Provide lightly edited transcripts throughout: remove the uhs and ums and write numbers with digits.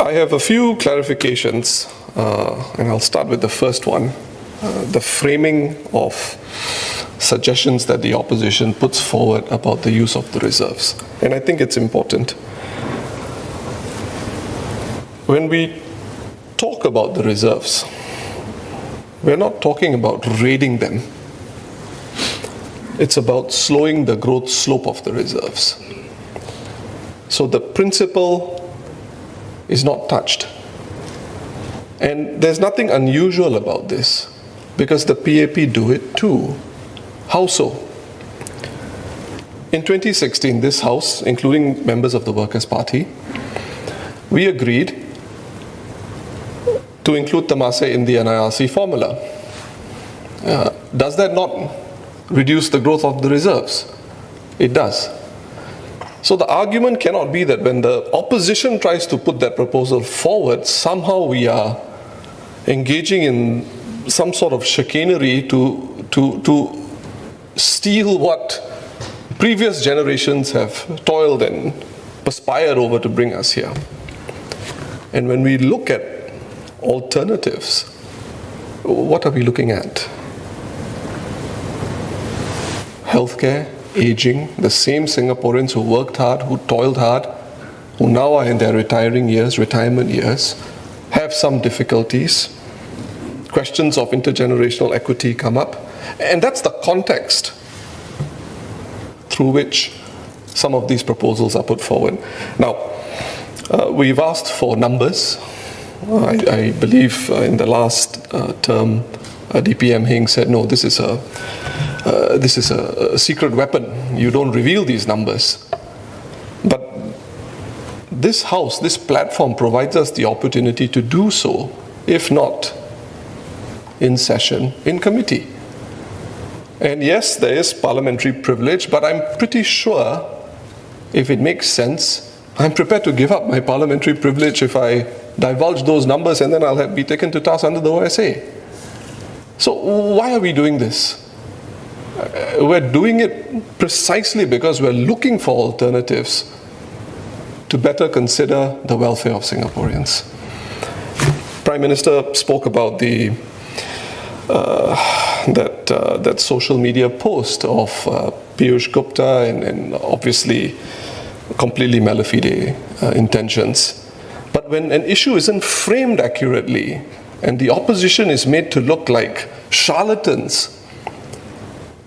I have a few clarifications, and I'll start with the first one. The framing of suggestions that the opposition puts forward about the use of the reserves. And I think it's important. When we talk about the reserves, we're not talking about raiding them. It's about slowing the growth slope of the reserves. So the principle is not touched. And there's nothing unusual about this, because the PAP do it too. How so? In 2016, this House, including members of the Workers' Party, we agreed to include Temasek in the NIRC formula. Does that not reduce the growth of the reserves? It does. So the argument cannot be that when the opposition tries to put that proposal forward, somehow we are engaging in some sort of chicanery to steal what previous generations have toiled and perspired over to bring us here. And when we look at alternatives, what are we looking at? Healthcare, aging, the same Singaporeans who worked hard, who toiled hard, who now are in their retirement years, have some difficulties. Questions of intergenerational equity come up. And that's the context through which some of these proposals are put forward. Now, we've asked for numbers. I believe in the last term, DPM Heng said, no, this is a secret weapon. You don't reveal these numbers. But this House, this platform provides us the opportunity to do so, if not in session, in committee. And yes, there is parliamentary privilege, but I'm pretty sure, if it makes sense, I'm prepared to give up my parliamentary privilege if I divulge those numbers, and then I'll be taken to task under the OSA. So why are we doing this? We're doing it precisely because we're looking for alternatives to better consider the welfare of Singaporeans. Prime Minister spoke about the that social media post of Piyush Gupta and obviously completely malafide intentions. But when an issue isn't framed accurately and the opposition is made to look like charlatans,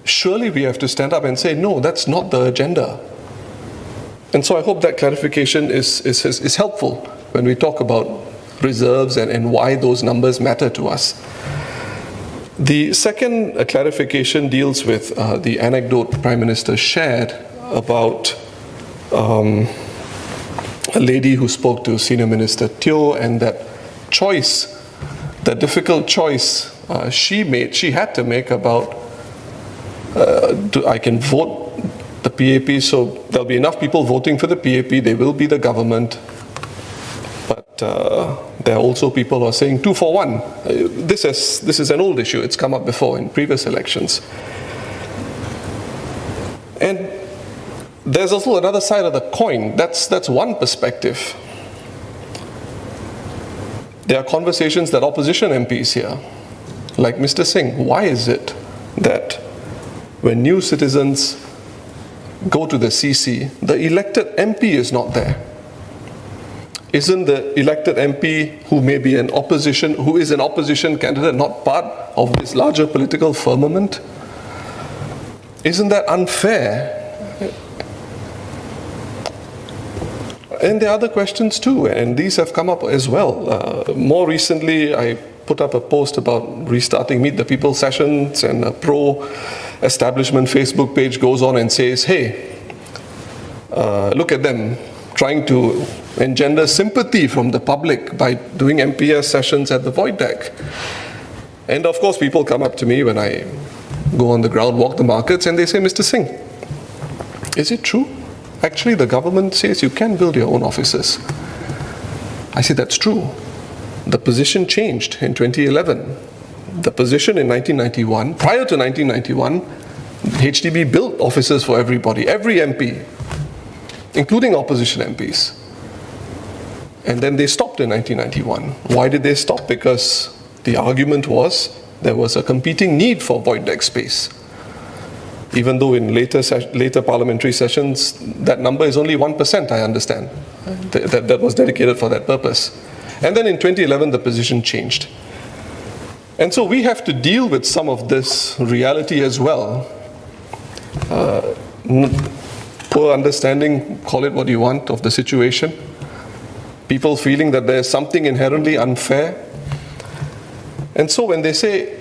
surely we have to stand up and say, no, that's not the agenda. And so I hope that clarification is helpful when we talk about reserves and why those numbers matter to us. The second clarification deals with the anecdote Prime Minister shared about a lady who spoke to Senior Minister Teo, and that choice, that difficult choice she had to make about I can vote the PAP, so there'll be enough people voting for the PAP, they will be the government. But there are also people who are saying 2 for 1. This is an old issue, it's come up before in previous elections. And there's also another side of the coin. That's one perspective. There are conversations that opposition MPs hear, like Mr. Singh. Why is it that when new citizens go to the CC, the elected MP is not there? Isn't the elected MP who may be who is an opposition candidate, not part of this larger political firmament? Isn't that unfair? And there are other questions too, and these have come up as well. More recently, I put up a post about restarting Meet the People sessions, and a pro-establishment Facebook page goes on and says, hey, look at them trying to engender sympathy from the public by doing MPS sessions at the Void Deck. And of course, people come up to me when I go on the ground, walk the markets, and they say, Mr. Singh, is it true? Actually, the government says you can build your own offices. I say that's true. The position changed in 2011. The position in 1991, prior to 1991, HDB built offices for everybody, every MP, including opposition MPs. And then they stopped in 1991. Why did they stop? Because the argument was there was a competing need for void deck space. Even though in later parliamentary sessions, that number is only 1%, I understand, that was dedicated for that purpose. And then in 2011, the position changed. And so we have to deal with some of this reality as well. Poor understanding, call it what you want, of the situation. People feeling that there's something inherently unfair. And so when they say,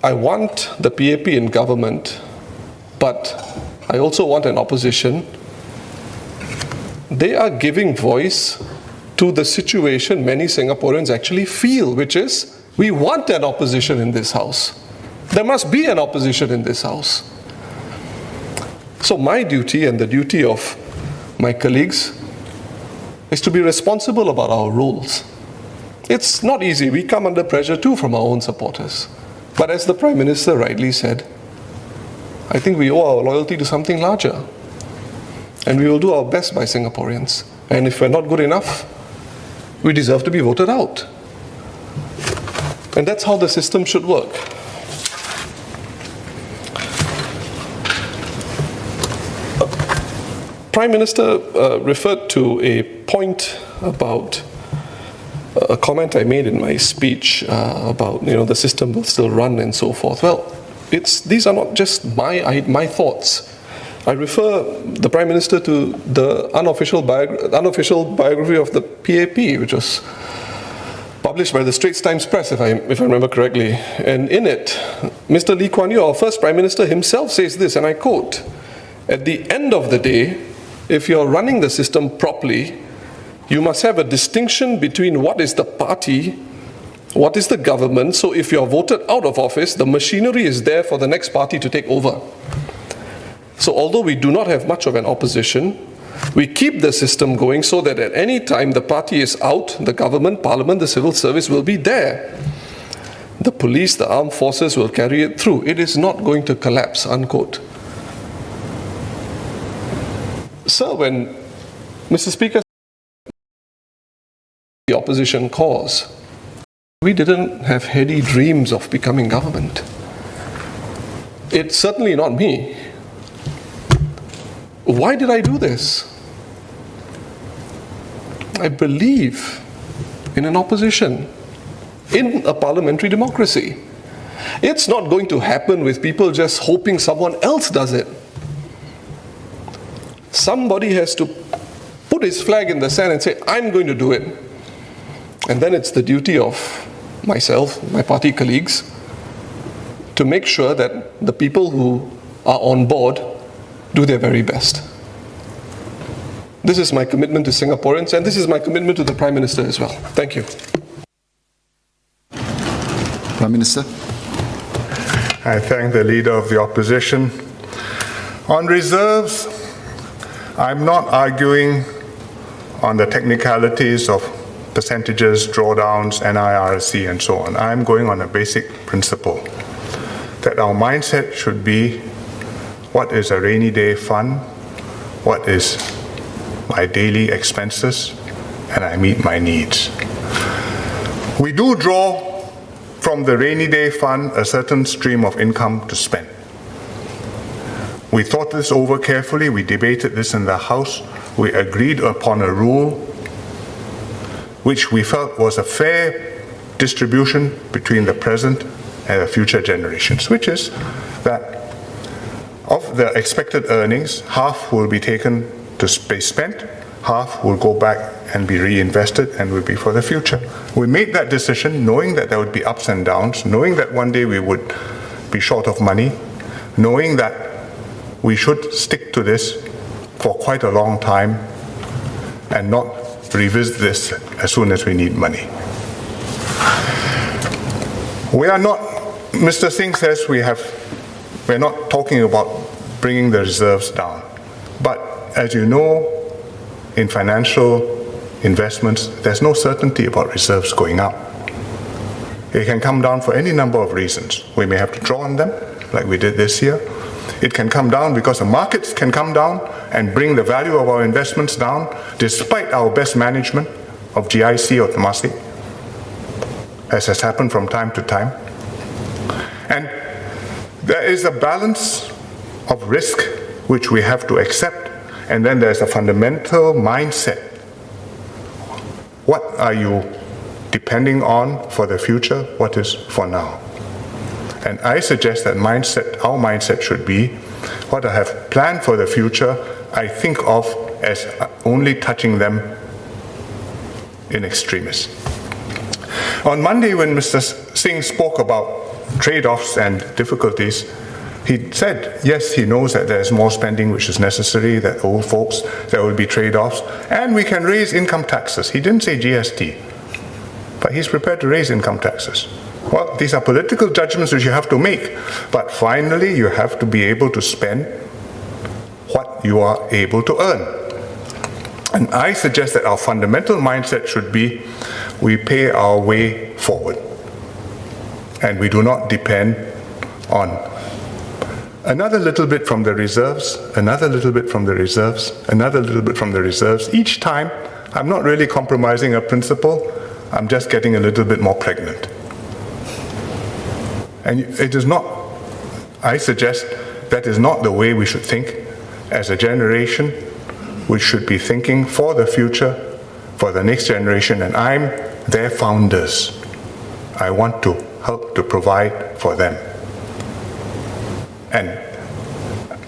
I want the PAP in government, but I also want an opposition, they are giving voice to the situation many Singaporeans actually feel, which is, we want an opposition in this house. There must be an opposition in this house. So my duty and the duty of my colleagues is to be responsible about our roles. It's not easy. We come under pressure too from our own supporters. But as the Prime Minister rightly said, I think we owe our loyalty to something larger. And we will do our best by Singaporeans. And if we're not good enough, we deserve to be voted out. And that's how the system should work. Prime Minister referred to a point about a comment I made in my speech about the system will still run and so forth. Well, these are not just my thoughts. I refer the Prime Minister to the unofficial biography of the PAP, which was published by the Straits Times Press, if I remember correctly. And in it, Mr. Lee Kuan Yew, our first Prime Minister himself, says this, and I quote, "At the end of the day, if you're running the system properly, you must have a distinction between what is the party, what is the government. So if you're voted out of office, the machinery is there for the next party to take over. So although we do not have much of an opposition, we keep the system going so that at any time the party is out, the government, parliament, the civil service will be there. The police, the armed forces will carry it through. It is not going to collapse," unquote. Sir, when Mr. Speaker, the opposition cause, we didn't have heady dreams of becoming government. It's certainly not me. Why did I do this? I believe in an opposition, in a parliamentary democracy. It's not going to happen with people just hoping someone else does it. Somebody has to put his flag in the sand and say, I'm going to do it. And then it's the duty of myself, my party colleagues, to make sure that the people who are on board do their very best. This is my commitment to Singaporeans, and this is my commitment to the Prime Minister as well. Thank you. Prime Minister. I thank the Leader of the Opposition. On reserves, I'm not arguing on the technicalities of percentages, drawdowns, NIRC, and so on. I'm going on a basic principle that our mindset should be, what is a rainy day fund, what is my daily expenses, and I meet my needs. We do draw from the rainy day fund a certain stream of income to spend. We thought this over carefully, we debated this in the House, we agreed upon a rule which we felt was a fair distribution between the present and the future generations, which is that of the expected earnings, half will be taken to be spent, half will go back and be reinvested and will be for the future. We made that decision knowing that there would be ups and downs, knowing that one day we would be short of money, knowing that we should stick to this for quite a long time and not revisit this as soon as we need money. We are not, Mr. Singh says we're not talking about bringing the reserves down. But as you know, in financial investments, there's no certainty about reserves going up. It can come down for any number of reasons. We may have to draw on them, like we did this year. It can come down because the markets can come down and bring the value of our investments down, despite our best management of GIC or Temasek, as has happened from time to time. And there is a balance of risk which we have to accept, and then there's a fundamental mindset. What are you depending on for the future? What is for now? And I suggest that our mindset should be, what I have planned for the future, I think of as only touching them in extremis. On Monday, when Mr. Singh spoke about trade-offs and difficulties, he said, yes, he knows that there's more spending which is necessary, that old folks, there will be trade-offs, and we can raise income taxes. He didn't say GST, but he's prepared to raise income taxes. Well, these are political judgments which you have to make, but finally you have to be able to spend what you are able to earn. And I suggest that our fundamental mindset should be, we pay our way forward. And we do not depend on another little bit from the reserves, another little bit from the reserves, another little bit from the reserves. Each time, I'm not really compromising a principle, I'm just getting a little bit more pregnant. And it is not, I suggest, that is not the way we should think as a generation. We should be thinking for the future, for the next generation, and I'm their founders. I want to help to provide for them. And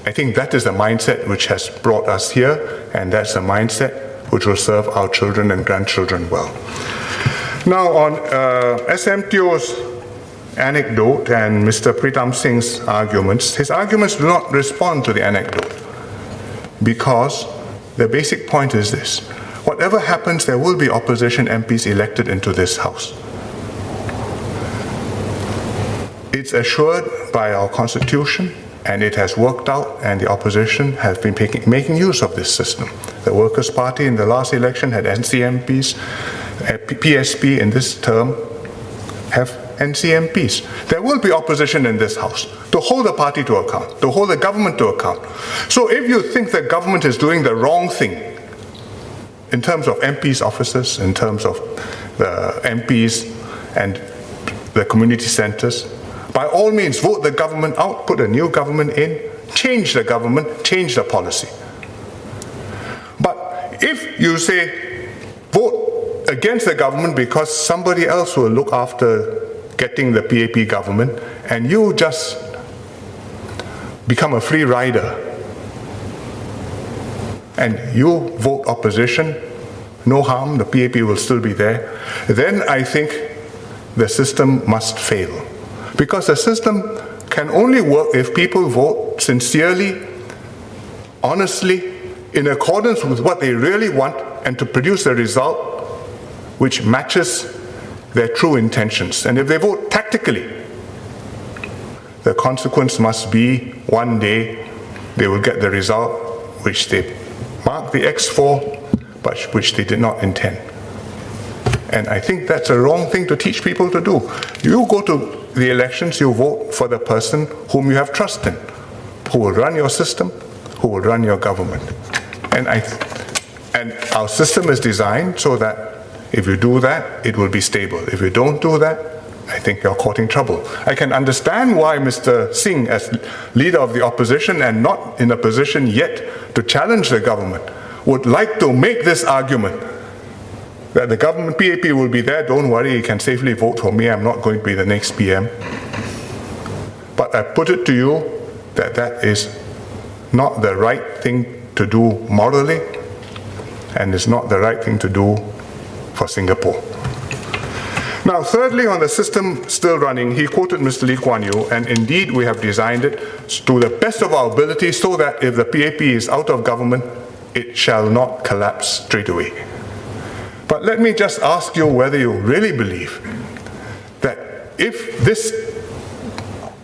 I think that is the mindset which has brought us here, and that's the mindset which will serve our children and grandchildren well. Now on SMTO's anecdote and Mr. Pritam Singh's arguments, his arguments do not respond to the anecdote, because the basic point is this: whatever happens, there will be opposition MPs elected into this House. It's assured by our Constitution, and it has worked out, and the opposition has been making use of this system. The Workers' Party in the last election had NCMPs, PSP in this term have NCMPs. There will be opposition in this House to hold the party to account, to hold the government to account. So if you think the government is doing the wrong thing in terms of MPs' offices, in terms of the MPs and the community centres, by all means vote the government out, put a new government in, change the government, change the policy. But if you say vote against the government because somebody else will look after getting the PAP government, and you just become a free rider, and you vote opposition, no harm, the PAP will still be there, then I think the system must fail. Because the system can only work if people vote sincerely, honestly, in accordance with what they really want, and to produce a result which matches their true intentions. And if they vote tactically, the consequence must be one day they will get the result which they marked the X for, but which they did not intend. And I think that's a wrong thing to teach people to do. You go to the elections, you vote for the person whom you have trust in, who will run your system, who will run your government. And our system is designed so that if you do that, it will be stable. If you don't do that, I think you're caught in trouble. I can understand why Mr. Singh, as leader of the opposition and not in a position yet to challenge the government, would like to make this argument that the government PAP will be there, don't worry, you can safely vote for me, I'm not going to be the next PM. But I put it to you that that is not the right thing to do morally, and is not the right thing to do for Singapore. Now, thirdly, on the system still running, he quoted Mr. Lee Kuan Yew, and indeed we have designed it to the best of our ability so that if the PAP is out of government, it shall not collapse straight away. But let me just ask you whether you really believe that if this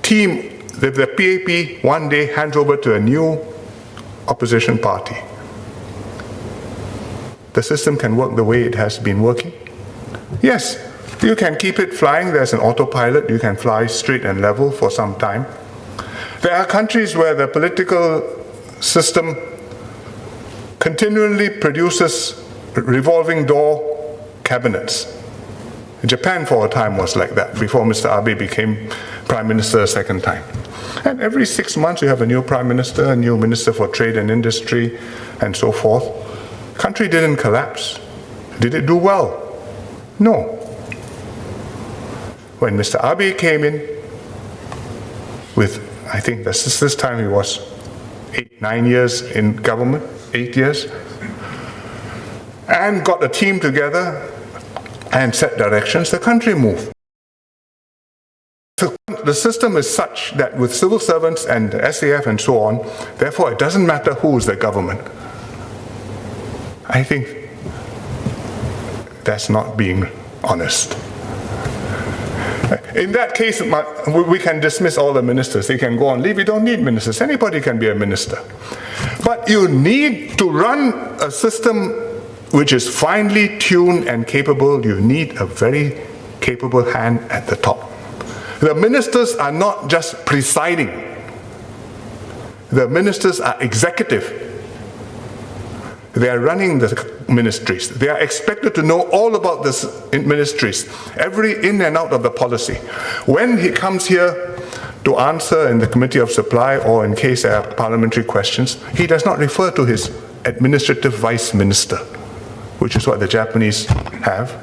team, if the PAP one day hands over to a new opposition party, the system can work the way it has been working? Yes, you can keep it flying. There's an autopilot. You can fly straight and level for some time. There are countries where the political system continually produces revolving door cabinets. Japan for a time was like that, before Mr. Abe became Prime Minister a second time. And every 6 months you have a new Prime Minister, a new Minister for Trade and Industry, and so forth. Country didn't collapse. Did it do well? No. When Mr. Abe came in with, I think this time he was 9 years in government, 8 years, and got a team together and set directions, the country moved. So the system is such that with civil servants and the SAF and so on, therefore it doesn't matter who is the government. I think that's not being honest. In that case, we can dismiss all the ministers. They can go on leave. We don't need ministers. Anybody can be a minister. But you need to run a system which is finely tuned and capable. You need a very capable hand at the top. The ministers are not just presiding. The ministers are executive. They are running the ministries. They are expected to know all about the ministries, every in and out of the policy. When he comes here to answer in the Committee of Supply or in case there are parliamentary questions, he does not refer to his administrative vice minister, which is what the Japanese have,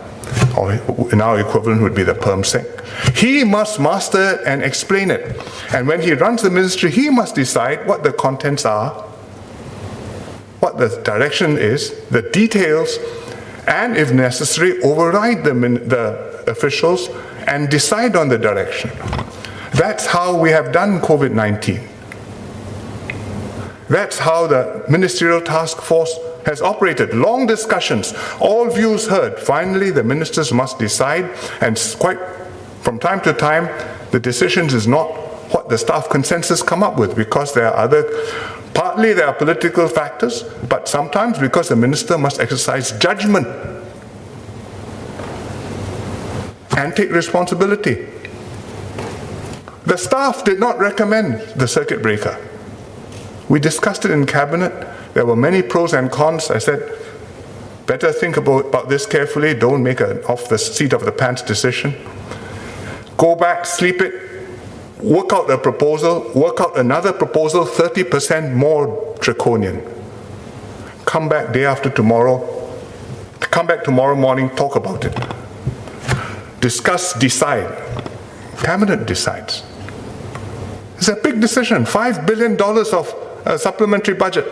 or in our equivalent would be the Perm Singh. He must master it and explain it. And when he runs the ministry, he must decide what the contents are, what the direction is, the details, and if necessary, override the officials and decide on the direction. That's how we have done COVID-19. That's how the ministerial task force has operated. Long discussions, all views heard. Finally, the ministers must decide, and quite from time to time, the decisions is not what the staff consensus come up with, because there are partly there are political factors, but sometimes because the minister must exercise judgment and take responsibility. The staff did not recommend the circuit breaker. We discussed it in cabinet. There were many pros and cons. I said, better think about this carefully. Don't make an off the seat of the pants decision. Go back, sleep it, work out a proposal, work out another proposal, 30% more draconian. Come back day after tomorrow, come back tomorrow morning, talk about it. Discuss, decide. Cabinet decides. It's a big decision, $5 billion of a supplementary budget.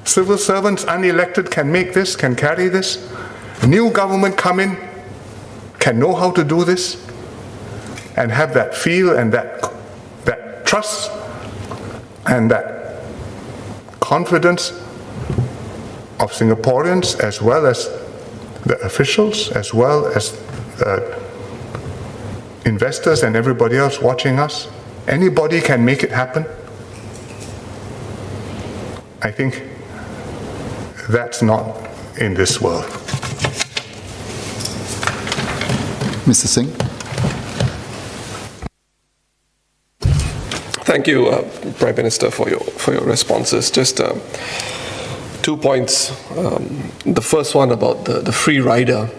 Civil servants, unelected, can make this, can carry this. New government come in, can know how to do this, and have that feel and that trust and that confidence of Singaporeans, as well as the officials, as well as investors and everybody else watching us. Anybody can make it happen. I think that's not in this world. Mr. Singh. Thank you, Prime Minister, for your responses. Just 2 points. The first one about the free rider.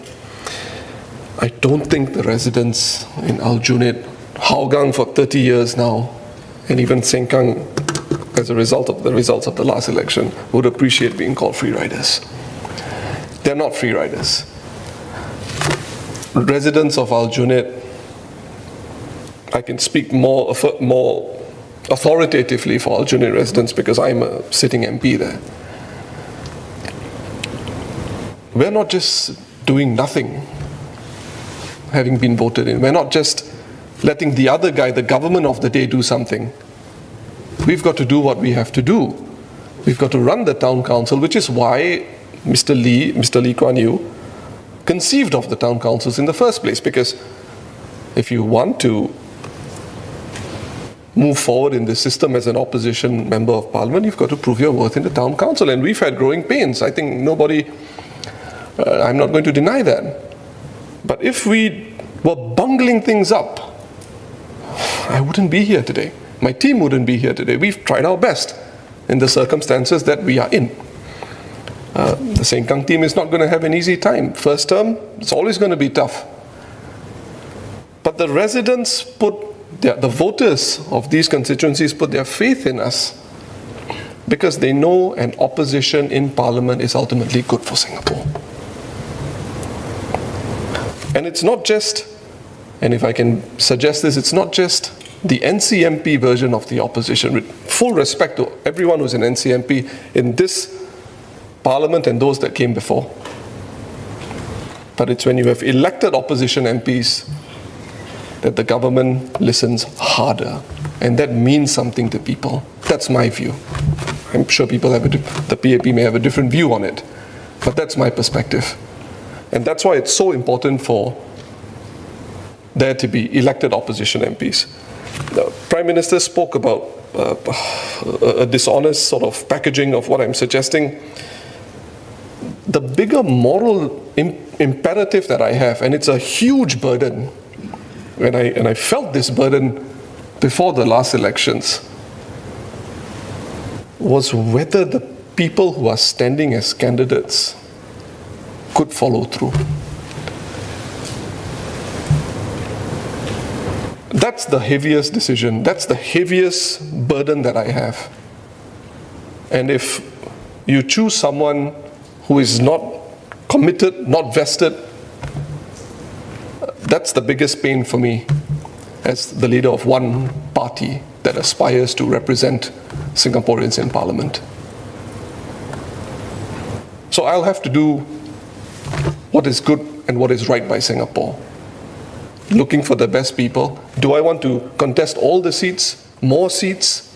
I don't think the residents in Aljunied, Hougang for 30 years now, and even Sengkang, as a result of the results of the last election, would appreciate being called free riders. They're not free riders. Residents of Aljunied, I can speak more authoritatively for Aljunied residents because I'm a sitting MP there. We're not just doing nothing, having been voted in. We're not just letting the other guy, the government of the day, do something. We've got to do what we have to do. We've got to run the town council, which is why Mr. Lee Kuan Yew conceived of the town councils in the first place. Because if you want to move forward in this system as an opposition member of parliament, you've got to prove your worth in the town council. And we've had growing pains. I think I'm not going to deny that. But if we were bungling things up, I wouldn't be here today. My team wouldn't be here today. We've tried our best in the circumstances that we are in. The Sengkang team is not going to have an easy time. First term, it's always going to be tough. But the residents the voters of these constituencies put their faith in us because they know an opposition in Parliament is ultimately good for Singapore. And it's not just, and if I can suggest this, it's not just the NCMP version of the opposition. With full respect to everyone who's an NCMP in this Parliament and those that came before. But it's when you have elected opposition MPs that the government listens harder. And that means something to people. That's my view. I'm sure people the PAP may have a different view on it. But that's my perspective. And that's why it's so important for there to be elected opposition MPs. The Prime Minister spoke about a dishonest sort of packaging of what I'm suggesting. The bigger moral imperative that I have, and it's a huge burden, and I felt this burden before the last elections, was whether the people who are standing as candidates could follow through. That's the heaviest decision. That's the heaviest burden that I have. And if you choose someone who is not committed, not vested, that's the biggest pain for me as the leader of one party that aspires to represent Singaporeans in Parliament. So I'll have to do what is good and what is right by Singapore. Looking for the best people. Do I want to contest all the seats, more seats,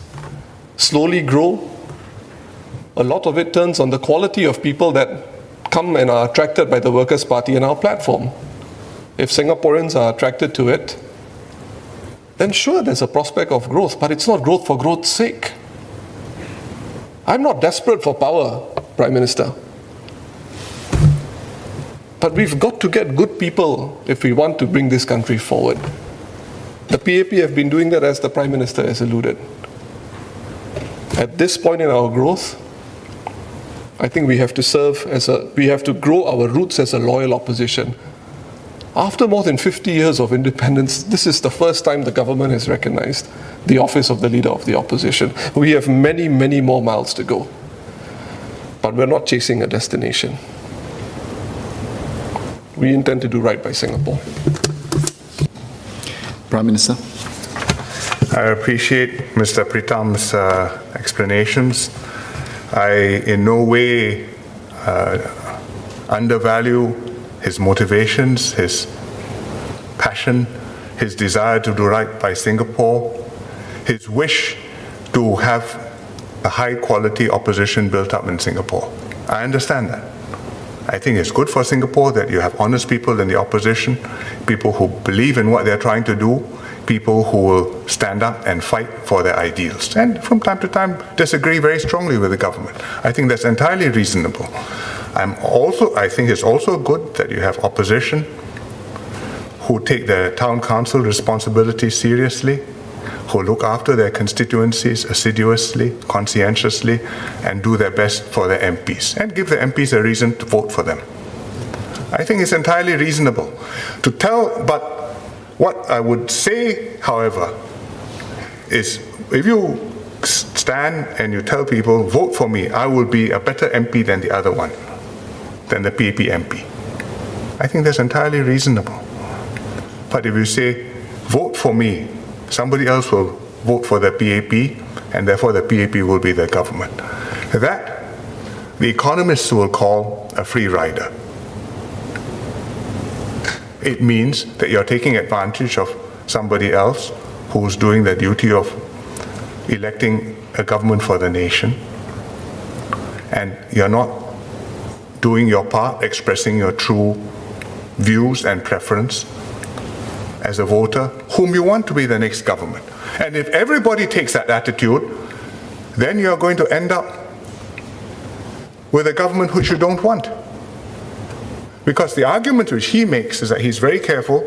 slowly grow? A lot of it turns on the quality of people that come and are attracted by the Workers' Party and our platform. If Singaporeans are attracted to it, then sure, there's a prospect of growth, but it's not growth for growth's sake. I'm not desperate for power, Prime Minister. But we've got to get good people if we want to bring this country forward. The PAP have been doing that, as the Prime Minister has alluded. At this point in our growth, I think we have to grow our roots as a loyal opposition. After more than 50 years of independence, this is the first time the government has recognized the office of the leader of the opposition. We have many, many more miles to go. But we're not chasing a destination. We intend to do right by Singapore. Prime Minister. I appreciate Mr. Pritam's explanations. I in no way undervalue his motivations, his passion, his desire to do right by Singapore, his wish to have a high-quality opposition built up in Singapore. I understand that. I think it's good for Singapore that you have honest people in the opposition, people who believe in what they're trying to do, people who will stand up and fight for their ideals, and from time to time disagree very strongly with the government. I think that's entirely reasonable. I think it's also good that you have opposition who take their town council responsibilities seriously, who look after their constituencies assiduously, conscientiously, and do their best for their MPs, and give the MPs a reason to vote for them. I think it's entirely reasonable to tell, but what I would say, however, is if you stand and you tell people, vote for me, I will be a better MP than the other one, than the PAP MP. I think that's entirely reasonable. But if you say, vote for me, somebody else will vote for the PAP, and therefore the PAP will be the government. That, the economists will call a free rider. It means that you're taking advantage of somebody else who's doing the duty of electing a government for the nation, and you're not doing your part, expressing your true views and preference as a voter, whom you want to be the next government. And if everybody takes that attitude, then you're going to end up with a government which you don't want. Because the argument which he makes is that he's very careful.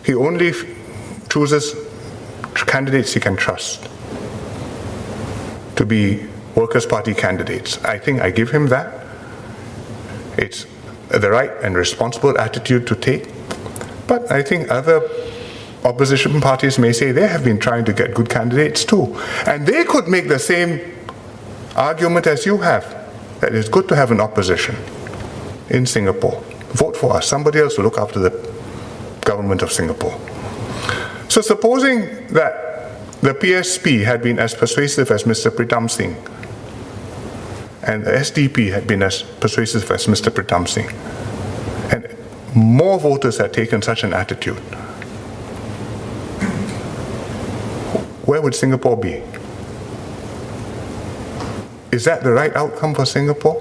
He only chooses candidates he can trust to be Workers' Party candidates. I think I give him that. It's the right and responsible attitude to take. But I think other opposition parties may say they have been trying to get good candidates too. And they could make the same argument as you have, that it's good to have an opposition in Singapore. Vote for us. Somebody else will look after the government of Singapore. So supposing that the PSP had been as persuasive as Mr. Pritam Singh, and the SDP had been as persuasive as Mr. Pritam Singh, and more voters had taken such an attitude, where would Singapore be? Is that the right outcome for Singapore?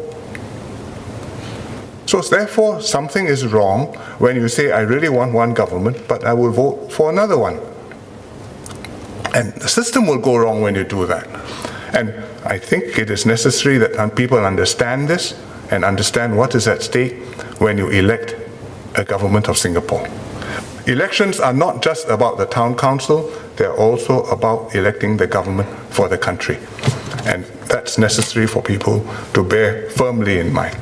So therefore, something is wrong when you say, I really want one government, but I will vote for another one. And the system will go wrong when you do that. And I think it is necessary that people understand this and understand what is at stake when you elect a government of Singapore. Elections are not just about the town council, they're also about electing the government for the country. And that's necessary for people to bear firmly in mind.